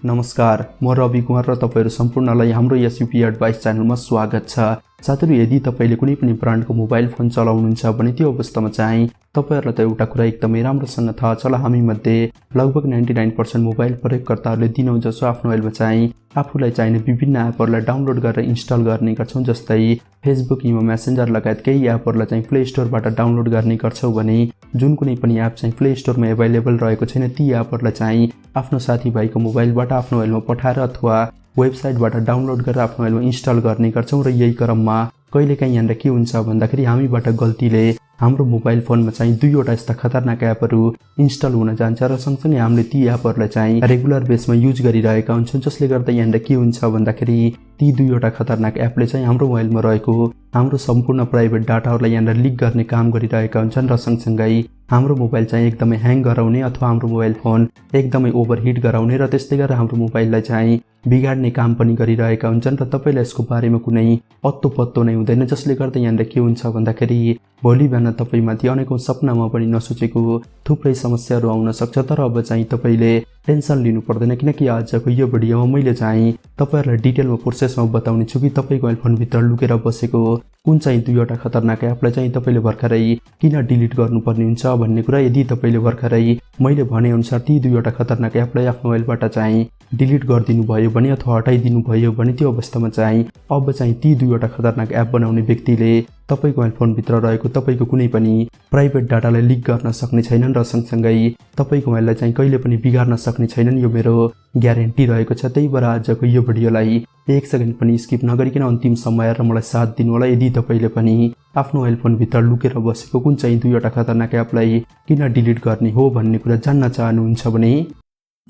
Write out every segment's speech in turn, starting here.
नमस्कार, म रवि कुमार र तपाईहरु सम्पूर्णलाई हाम्रो यस UvAdvice च्यानलमा स्वागत छ। साथीहरु, यदि तपाईले कुनै पनि ब्रान्डको मोबाइल फोन चलाउनुहुन्छ भने त्यो अवस्थामा चाहिँ तपाईहरुलाई त एउटा कुरा एकदमै राम्रोसँग थाहा छ होला, हामी मध्ये लगभग 99% मोबाइल प्रयोगकर्ताहरूले दिनौ जसो आफ्नो मोबाइलमा चाहिँ आफूलाई चाहिने विभिन्न एपहरुलाई डाउनलोड गरेर इन्स्टल गर्ने गर्छौं। जस्तै फेसबुक, इमो, मेसेन्जर लगायत केही एपहरुलाई चाहिँ प्ले स्टोरबाट डाउनलोड गर्ने गर्छौं भने जुन कुनै पनि एप चाहिँ प्ले स्टोरमा अवेलेबल रहेको छैन ती एपहरुलाई चाहिँ आफ्नो साथीभाइको मोबाइलबाट आफ्नो मोबाइलमा पठाएर अथवा वेबसाइटबाट डाउनलोड गरेर आफ्नो मोबाइलमा इन्स्टल गर्ने गर्छौं। र यही क्रममा कहिलेकाहीँ यहाँनिर के हुन्छ भन्दाखेरि हामीबाट गल्तीले हाम्रो मोबाइल फोनमा चाहिँ दुईवटा यस्ता खतरनाक एपहरु इन्स्टल हुन जान्छ र सँगसँगै हामीले ती एपहरुलाई चाहिँ रेगुलर बेसमा युज गरिरहेका हुन्छौं, जसले गर्दा यहाँनिर के हुन्छ भन्दाखेरि ती दुईवटा खतरनाक एपले चाहिँ हाम्रो मोबाइलमा रहेको हाम्रो सम्पूर्ण प्राइभेट डाटाहरुलाई यहाँनिर लिक गर्ने काम गरिरहेका हुन्छन् र सँगसँगै हाम्रो मोबाइल चाहिँ एकदमै ह्याङ गराउने अथवा हाम्रो मोबाइल फोन एकदमै ओभरहिट गराउने र त्यस्तै गरेर हाम्रो मोबाइललाई चाहिँ बिगाड्ने काम पनि गरिरहेका हुन्छन् र तपाईलाई यसको बारेमा कुनै अत्तो पत्तो नै हुँदैन, जसले गर्दा यहाँनिर के हुन्छ भन्दाखेरि भोलि बिहान तपाईमाथि अनेकौं सपनामा पनि नसोचेको थुप्रै समस्याहरू आउन सक्छ। तर अब चाहिँ तपाईले टेन्सन लिनु पर्दैन, किनकि आजको यो भिडियोमा मैले चाहिँ तपाईहरुलाई डिटेलमा प्रोसेसमा बताउने छु कि तपाईको मोबाइल फोन भित्र लुकेर बसेको कुन चाहिँ दुईवटा खतरनाक एपलाई चाहिँ तपाईले भर्खरै किन डिलिट गर्नुपर्ने हुन्छ भन्ने कुरा। यदि तपाईले भर्खरै मैले भने अनुसार ती दुईवटा खतरनाक एपलाई आफ्नो मोबाइलबाट चाहिँ डिलिट गरिदिनु भयो भने अथवा हटाइदिनु भयो भने त्यो अवस्थामा चाहिँ अब चाहिँ ती दुईवटा खतरनाक एप बनाउने व्यक्तिले तपाईको मोबाइल फोन भित्र रहेको तपाईको कुनै पनि प्राइभेट डाटालाई लिक गर्न सक्ने छैनन् र सँगसँगै तपाईको मोबाइललाई चाहिँ कहिले पनि बिगार्न सक्ने छैनन्, यो मेरो ग्यारेन्टी रहेको छ। त्यही भएर आजको यो भिडियोलाई एक सेकेन्ड पनि स्किप नगरिकन अन्तिमसम्म हेरेर मलाई साथ दिनु होला। यदि तपाईले पनि आफ्नो मोबाइल फोन भित्र लुकेर बसेको कुन चाहिँ दुईवटा खतरनाक एपलाई किन डिलिट गर्ने हो भन्ने कुरा जान्न चाहनुहुन्छ भने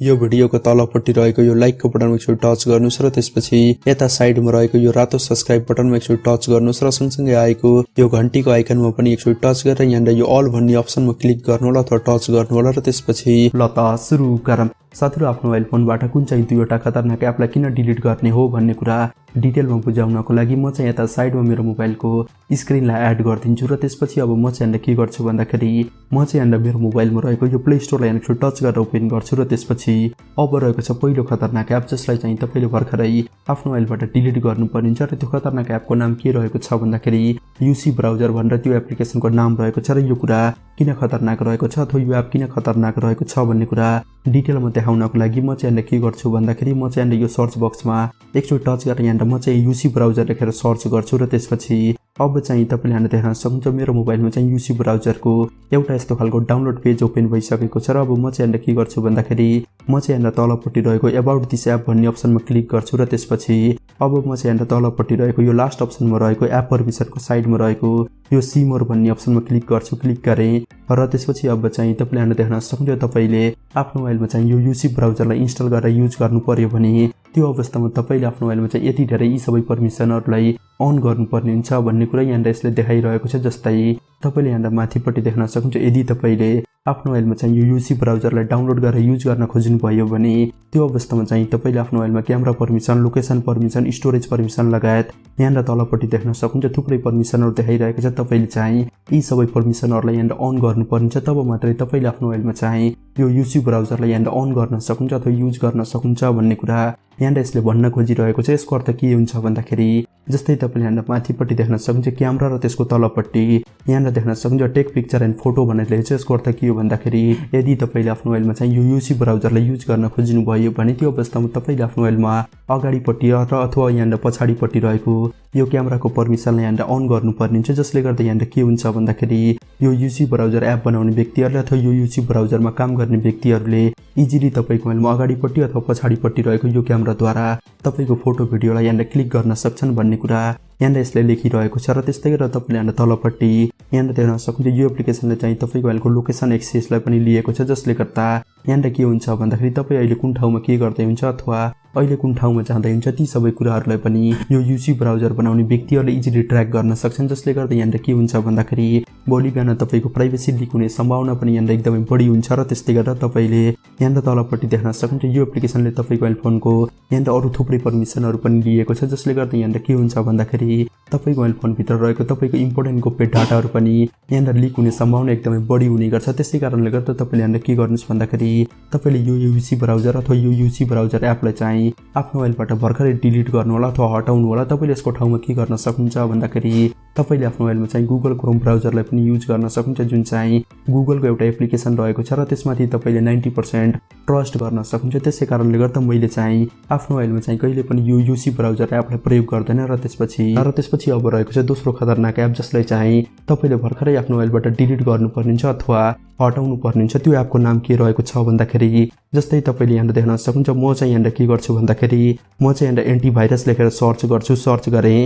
यो भिडियोको तलपट्टि रहेको यो लाइकको बटनमा एकचोटि टच गर्नुस् र त्यसपछि यता साइडमा रहेको यो रातो सब्स्क्राइब बटनमा एकचोटि टच गर्नुस् र सँगसँगै आएको यो घण्टीको आइकनमा पनि एकचोटि टच गरेर यहाँनिर यो अल भन्ने अप्सनमा क्लिक गर्नु होला अथवा टच गर्नु होला र त्यसपछि ल त सुरु गरौँ। साथीहरु, आफ्नो मोबाइल फोनबाट कुन चाहिँ दुईवटा खतरनाक एपलाई किन डिलिट गर्ने हो भन्ने कुरा डिटेलमा बुझाउनको लागि म चाहिँ यता साइडमा मेरो मोबाइलको स्क्रिनलाई एड गर्दिन्छु र त्यसपछि अब म चाहिँ के गर्छु भन्दाखेरि म चाहिँ यहाँनिर मेरो मोबाइलमा रहेको यो प्ले स्टोरलाई यहाँनिर टच गरेर ओपन गर्छु र त्यसपछि अब रहेको छ पहिलो खतरनाक एप जसलाई चाहिँ तपाईले भर्खरै आफ्नो मोबाइलबाट डिलिट गर्नुपर्ने हुन्छ र त्यो खतरनाक एपको नाम के रहेको छ भन्दाखेरि युसी ब्राउजर भनेर त्यो एप्लिकेसनको नाम रहेको छ। र यो कुरा किन खतरनाक रहेको छ अथवा यो एप किन खतरनाक रहेको छ भन्ने कुरा डिटेलमा देखाउनको लागि म चाहिँ के गर्छु भन्दाखेरि म चाहिँ यो सर्च बक्समा एकचोटि टच गरेर यहाँनिर म चाहिँ युसी ब्राउजर लेखेर सर्च गर्छु र त्यसपछि अब चाहिँ तपाईले यहाँ देख्न सक्नुहुन्छ मेरो मोबाइलमा चाहिँ युसी ब्राउजरको एउटा यस्तो खालको डाउनलोड पेज ओपन भइसकेको छ। र अब म चाहिँ के गर्छु भन्दाखेरि म चाहिँ यहाँ तलपट्टि रहेको अबाउट दिस एप भन्ने अप्सनमा क्लिक गर्छु र त्यसपछि अब म चाहिँ यहाँ तलपट्टि रहेको यो लास्ट अप्सनमा रहेको एप परमिसनको साइडमा रहेको यो सी मोर भन्ने अप्सनमा क्लिक गर्छु। क्लिक गरे र त्यसपछि अब चाहिँ तपाईले यहाँ देख्न सक्नुहुन्छ तपाईले आफ्नो मोबाइलमा चाहिँ यो युसी ब्राउजरलाई इन्स्टल गरेर युज गर्नु पर्यो भने त्यो अवस्थामा तपाईले आफ्नो मोबाइलमा चाहिँ यति धेरै यी सबै परमिसनहरुलाई अन गर्नुपर्ने हुन्छ भन्ने कुरा यहाँनिर यसले देखाइरहेको छ। जस्तै तपाईले यहाँ माथिपट्टि देख्न सक्नुहुन्छ यदि तपाईले आफ्नो मोबाइलमा चाहिँ यो युसी ब्राउजरलाई डाउनलोड गरेर युज गर्न खोज्नु भयो भने त्यो अवस्थामा चाहिँ तपाईले आफ्नो मोबाइलमा camera permission, location permission, storage permission लगायत यहाँनिर तलपट्टि देख्न सक्नुहुन्छ थुप्रै परमिसनहरु देखाइरहेको छ। तपाईले चाहिँ यी सबै परमिसनहरुलाई यहाँनिर अन गर्नुपर्ने छ, तब मात्रै तपाईले आफ्नो मोबाइलमा चाहिँ यो युसी ब्राउजरलाई यहाँनिर अन गर्न सक्नुहुन्छ अथवा युज गर्न सक्नुहुन्छ भन्ने कुरा यहाँनिर यसले भन्न खोजिरहेको छ। यसको अर्थ के हुन्छ भन्दाखेरि जस्तै तपाईले यहाँ माथिपट्टि देख्न सक्नुहुन्छ क्यामेरा र त्यसको तलपट्टि यहाँनिर देख्न सक्नुहुन्छ टेक पिक्चर एन्ड फोटो भनेर लेखेको छ। यसको अर्थ के हो भन्दाखेरि यदि तपाईले आफ्नो मोबाइलमा चाहिँ यो युसी ब्राउजरलाई युज गर्न खोज्नु भयो भने त्यो अवस्थामा तपाईले आफ्नो मोबाइलमा अगाडिपट्टि र अथवा यहाँनिर पछाडिपट्टि रहेको यो क्यामेराको परमिसनलाई यहाँनिर अन गर्नुपर्ने हुन्छ, जसले गर्दा यहाँनिर के हुन्छ भन्दाखेरि यो युसी ब्राउजर एप बनाउने व्यक्तिहरुले अथवा यो युसी ब्राउजरमा काम गर्ने व्यक्तिहरुले इजिली तपाईको मोबाइलमा अगाडिपट्टि अथवा पछाडिपट्टि रहेको यो क्यामेराद्वारा तपाईको फोटो भिडियोलाई यहाँनिर क्लिक गर्न सक्छन् भन्ने कुरा यहाँनिर यसले लेखिरहेको छ। र त्यस्तै गरेर तपाईले यहाँ तलपट्टि यहाँनिर देख्न सक्नुहुन्छ यो एप्लिकेसनले चाहिँ तपाईको मोबाइलको लोकेसन एक्सेसलाई पनि लिएको छ, जसले गर्दा यहाँनिर के हुन्छ भन्दाखेरि तपाई अहिले कुन ठाउँमा के गर्दै हुन्छ अथवा अहिले कुन ठाउँमा जाँदै हुन्छ ती सबै कुराहरूलाई पनि यो यूसी ब्राउजर बनाउने व्यक्तिहरूले इजिली ट्र्याक गर्न सक्छन्, जसले गर्दा यहाँनिर के हुन्छ भन्दाखेरि भोलि बिहान तपाईँको प्राइभेसी लिक हुने सम्भावना पनि यहाँनिर एकदमै बढी हुन्छ र त्यसले गर्दा तपाईँले यहाँनिर तलपट्टि देख्न सक्नुहुन्छ यो एप्लिकेसनले तपाईँको मोबाइल फोनको यहाँनिर अरू थुप्रै पर्मिसनहरू पनि लिएको छ, जसले गर्दा यहाँनिर के हुन्छ भन्दाखेरि तपाईँको मोबाइल फोनभित्र रहेको तपाईँको इम्पोर्टेन्ट गोप्य डाटाहरू पनि यहाँनिर लिक हुने सम्भावना एकदमै बढी हुने गर्छ। त्यसै कारणले गर्दा तपाईँले यहाँनिर के गर्नुहोस् भन्दाखेरि तपाईँले यो यूसी ब्राउजर अथवा यो यूसी ब्राउजर एपलाई चाहिँ आफ्नो मोबाइलबाट भर्खरै डिलिट गर्नु होला अथवा हटाउनु होला। तपाईँले यसको ठाउँमा के गर्न सक्नुहुन्छ भन्दाखेरि तपाईँले आफ्नो मोबाइलमा चाहिँ गुगल क्रोम ब्राउजरलाई पनि युज गर्न सक्नुहुन्छ, जुन चाहिँ गुगलको एउटा एप्लिकेसन रहेको छ र त्यसमाथि तपाईँले 90% ट्रस्ट गर्न सक्नुहुन्छ। त्यसै कारणले गर्दा मैले चाहिँ आफ्नो मोबाइलमा चाहिँ कहिले पनि यो यूसी ब्राउजर एपलाई प्रयोग गर्दैन र त्यसपछि अब रहेको छ दोस्रो खतरनाक एप, जसलाई चाहिँ तपाईँले भर्खरै आफ्नो मोबाइलबाट डिलिट गर्नुपर्ने हुन्छ अथवा हटाउनु पर्ने हुन्छ। त्यो एपको नाम के रहेको छ भन्दाखेरि जस्तै तपाईँले यहाँनिर देख्न सक्नुहुन्छ म चाहिँ यहाँनिर के गर्छु भन्दाखेरि म चाहिँ यहाँनिर एन्टिभाइरस लेखेर सर्च गरेँ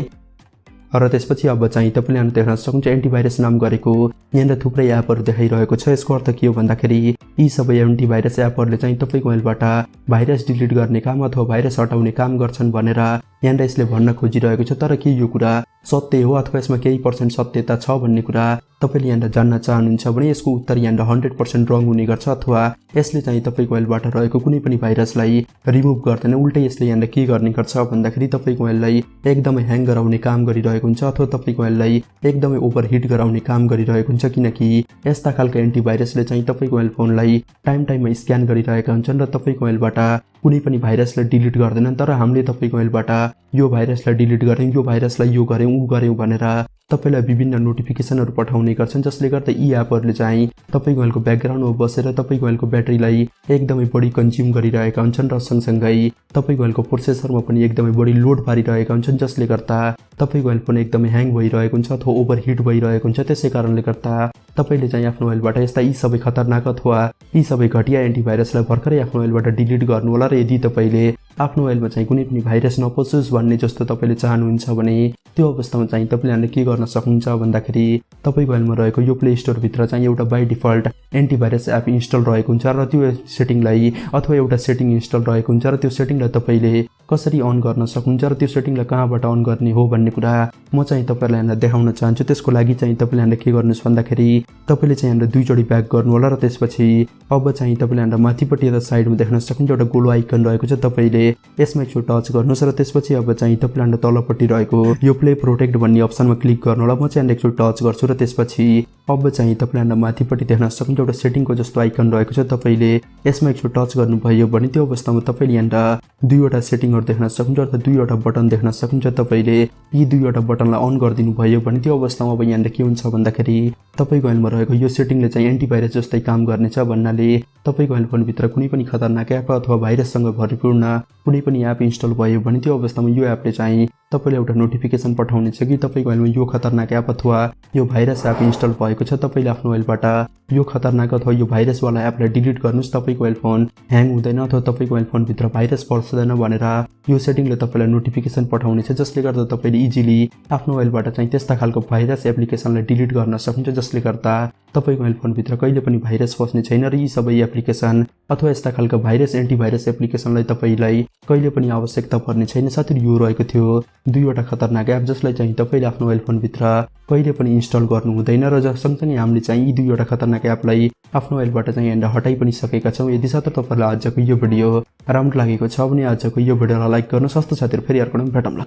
र त्यसपछि अब चाहिँ तपाईँले यहाँनिर देख्न सक्नुहुन्छ एन्टिभाइरस नाम गरेको यहाँनिर थुप्रै एपहरू देखाइरहेको छ। यसको अर्थ के हो भन्दाखेरि यी सबै एन्टिभाइरस एपहरूले चाहिँ तपाईँको मोबाइलबाट भाइरस डिलिट गर्ने काम अथवा भाइरस हटाउने काम गर्छन् भनेर यहाँनिर यसले भन्न खोजिरहेको छ। तर के यो कुरा सत्य हो अथवा यसमा केही पर्सेन्ट सत्यता छ भन्ने कुरा तपाईँले यहाँनिर जान्न चाहनुहुन्छ भने यसको उत्तर यहाँनिर 100% रङ हुने गर्छ अथवा यसले चाहिँ तपाईँको मोबाइलबाट रहेको कुनै पनि भाइरसलाई रिमुभ गर्दैन। उल्टै यसले यहाँनिर के गर्ने गर्छ भन्दाखेरि तपाईँको मोबाइललाई एकदमै ह्याङ गराउने काम गरिरहेको हुन्छ अथवा तपाईँको मोबाइललाई एकदमै ओभरहिट गराउने काम गरिरहेको हुन्छ, किनकि यस्ता खालका एन्टिभाइरसले चाहिँ तपाईँको मोबाइल फोनलाई टाइममा स्क्यान गरिरहेका हुन्छन् र तपाईँको मोबाइलबाट कुनै पनि भाइरसलाई डिलिट गर्दैनन्। तर हामीले तपाईँको मोबाइलबाट यो भाइरसलाई डिलिट गऱ्यौँ, यो भाइरसलाई यो गऱ्यौँ ऊ गऱ्यौँ भनेर तपाईँलाई विभिन्न नोटिफिकेसनहरू पठाउने गर्छन्, जसले गर्दा यी एपहरूले चाहिँ तपाईँको मोबाइलको ब्याकग्राउन्डमा बसेर तपाईँको मोबाइलको ब्याट्रीलाई एकदमै बढी कन्ज्युम गरिरहेका हुन्छन् र सँगसँगै तपाईँको मोबाइलको प्रोसेसरमा पनि एकदमै बढी लोड पारिरहेका हुन्छन्, जसले गर्दा तपाईँको मोबाइल फोन एकदमै ह्याङ भइरहेको हुन्छ अथवा ओभरहिट भइरहेको हुन्छ। त्यसै कारणले गर्दा तपाईँले चाहिँ आफ्नो मोबाइलबाट यस्ता यी सबै खतरनाक अथवा यी सबै घटिया एन्टिभाइरसलाई भर्खरै आफ्नो मोबाइलबाट डिलिट गर्नु होला र यदि तपाईँले आफ्नो मोबाइलमा चाहिँ कुनै पनि भाइरस नपसोस् भन्ने जस्तो तपाईँले चाहनुहुन्छ भने त्यो अवस्थामा चाहिँ तपाईँले यहाँनिर के गर्न सक्नुहुन्छ भन्दाखेरि तपाईँको मोबाइलमा रहेको यो प्ले स्टोरभित्र चाहिँ एउटा by default antivirus app install रहेको हुन्छ र त्यो सेटिङलाई अथवा एउटा सेटिङ इन्स्टल रहेको हुन्छ र त्यो सेटिङलाई तपाईँले कसरी अन गर्न सक्नुहुन्छ र त्यो सेटिङलाई कहाँबाट अन गर्ने हो भन्ने कुरा म चाहिँ तपाईँलाई यहाँनिर देखाउन चाहन्छु। त्यसको लागि चाहिँ तपाईँले यहाँनिर के गर्नुहोस् भन्दाखेरि तपाईँले चाहिँ यहाँनिर दुईचोटि ब्याक गर्नु होला र त्यसपछि अब चाहिँ तपाईँले यहाँनिर माथिपट्टि यता साइडमा देख्न सक्नुहुन्छ एउटा गोलो आइकन रहेको छ, तपाईँले यसमा एकचोटि टच गर्नुहोस् र त्यसपछि अब चाहिँ तपाईँले यहाँनिर तलपट्टि रहेको यो प्ले प्रोटेक्ट भन्ने अप्सनमा क्लिक गर्नु होला। म चाहिँ यहाँनिर एकचोटि टच गर्छु र त्यसपछि अब चाहिँ तपाईँले यहाँनिर माथिपट्टि देख्न सक्नुहुन्छ एउटा सेटिङको जस्तो आइकन रहेको छ, तपाईँले यसमा एकचोटि टच गर्नुभयो भने त्यो अवस्थामा तपाईँले यहाँनिर दुईवटा सेटिङहरू देख्न सक्नुहुन्छ अथवा दुईवटा बटन देख्न सक्नुहुन्छ। तपाईँले यी दुईवटा बटनलाई अन गरिदिनु भयो भने त्यो अवस्थामा अब यहाँनिर के हुन्छ भन्दाखेरि तपाईँको मोबाइलमा रहेको यो सेटिङले चाहिँ एन्टिभाइरस जस्तै काम गर्नेछ भन्नाले तपाईँको मोबाइल फोनभित्र कुनै पनि खतरनाक एप अथवा भाइरससँग भरिपूर्ण कुनै पनि एप इन्स्टल भयो भने त्यो अवस्थामा यो एपले चाहिँ तपाईँलाई एउटा नोटिफिकेसन पठाउनेछ कि तपाईँको मोबाइलमा यो खतरनाक एप अथवा यो भाइरस एप इन्स्टल भएको छ, तपाईँले आफ्नो मोबाइलबाट यो खतरनाक अथवा यो भाइरसवाला एपलाई डिलिट गर्नुहोस्, तपाईँको मोबाइल फोन ह्याङ हुँदैन अथवा तपाईँको मोबाइल फोनभित्र भाइरस पस्दैन भनेर यो सेटिङले तपाईँलाई नोटिफिकेसन पठाउनेछ, जसले गर्दा तपाईँले इजिली आफ्नो मोबाइलबाट चाहिँ त्यस्ता खालको भाइरस एप्लिकेसनलाई डिलिट गर्न सक्नुहुन्छ, जसले गर्दा तपाईँको मोबाइल फोनभित्र कहिले पनि भाइरस पस्ने छैन र यी सबै एप्लिकेसन अथवा यस्ता खालका भाइरस एन्टिभाइरस एप्लिकेसनलाई तपाईँलाई कहिले पनि आवश्यकता पर्ने छैन। साथै यो रहेको थियो दुईवटा खतरनाक एप जसलाई चाहिँ तपाईँले आफ्नो मोबाइल फोनभित्र कहिले पनि इन्स्टल गर्नु हुँदैन र सँगसँगै हामीले चाहिँ यी दुईवटा खतरनाक एपलाई आफ्नो मोबाइलबाट चाहिँ यहाँनिर हटाइ पनि सकेका छौँ। यदि साथै तपाईँलाई आजको यो भिडियो राम्रो लागेको छ भने आजको यो भिडियोलाई लाइक गर्नुहोस्। हस्त साथीहरू फेरि अर्को भेटौँला।